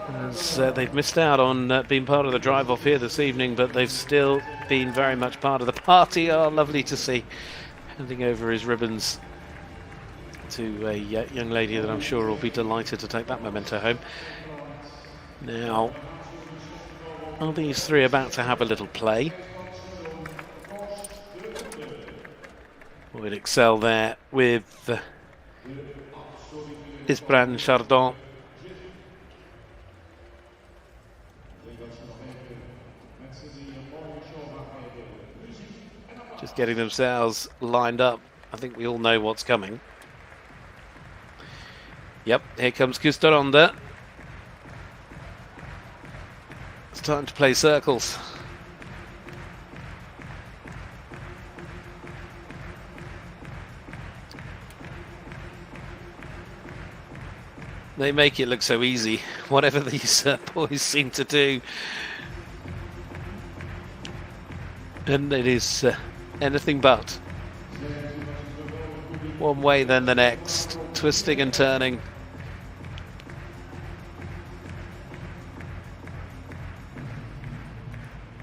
As they've missed out on being part of the drive-off here this evening, but they've still been very much part of the party. Oh, lovely to see. Handing over his ribbons to a young lady that I'm sure will be delighted to take that memento home. Now, are these three about to have a little play? Would Exell there with IJsbrand Chardon. Just getting themselves lined up. I think we all know what's coming. Yep, here comes Koos de Ronde. It's time to play circles. They make it look so easy, whatever these boys seem to do. And it is anything but. One way, then the next, twisting and turning.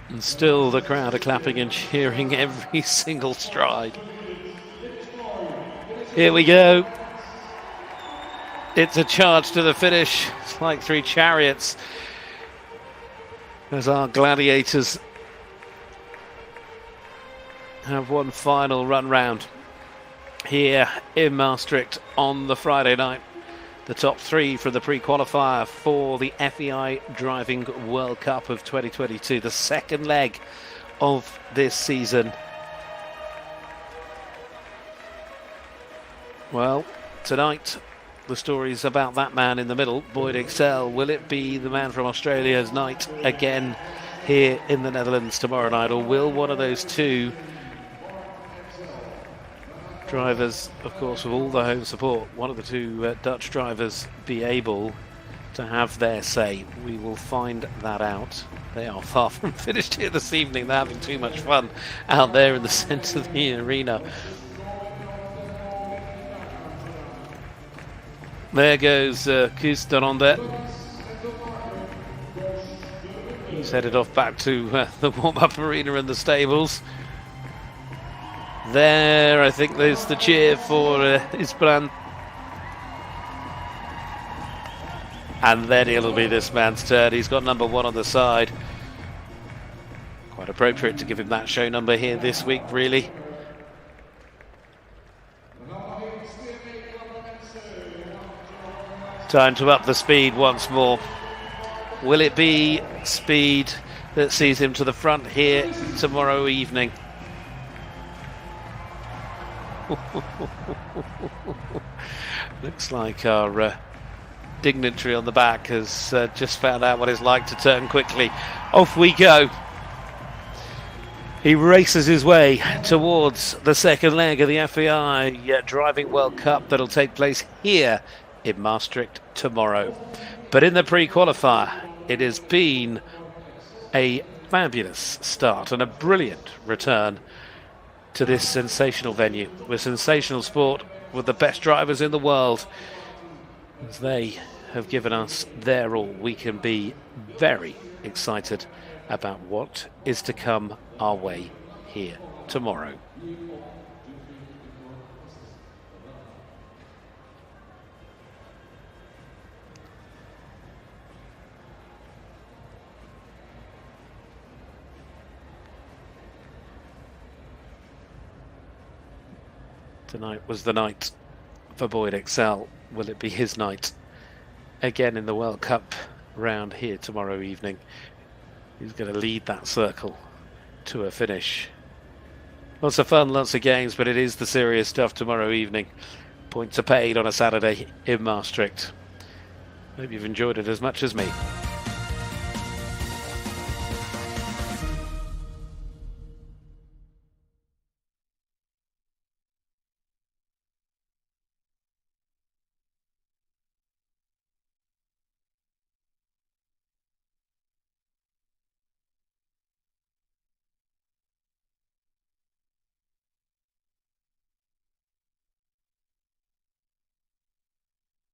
And still the crowd are clapping and cheering every single stride. Here we go. It's a charge to the finish. It's like 3 chariots. As our gladiators have one final run round here in Maastricht on the Friday night. The top 3 from the pre-qualifier for the FEI Driving World Cup of 2022, the second leg of this season. Well, tonight the story's about that man in the middle, Boyd Exell. Will it be the man from Australia's night again here in the Netherlands tomorrow night, or will one of those 2 drivers, of course, with all the home support, one of the 2 Dutch drivers be able to have their say? We will find that out. They are far from finished here this evening. They're having too much fun out there in the centre of the arena. There goes Koos de Ronde. He's headed off back to the warm-up arena and the stables. There, I think there's the cheer for IJsbrand. And then it'll be this man's turn. He's got number 1 on the side. Quite appropriate to give him that show number here this week, really. Time to up the speed once more. Will it be speed that sees him to the front here tomorrow evening? Looks like our dignitary on the back has just found out what it's like to turn quickly. Off we go. He races his way towards the second leg of the FEI Driving World Cup that'll take place here in Maastricht tomorrow. But in the pre-qualifier, it has been a fabulous start and a brilliant return to this sensational venue, with sensational sport, with the best drivers in the world. As they have given us their all, we can be very excited about what is to come our way here tomorrow. Tonight was the night for Boyd Exell. Will it be his night again in the World Cup round here tomorrow evening? He's going to lead that circle to a finish. Lots of fun, lots of games, but it is the serious stuff tomorrow evening. Points are paid on a Saturday in Maastricht. Hope you've enjoyed it as much as me.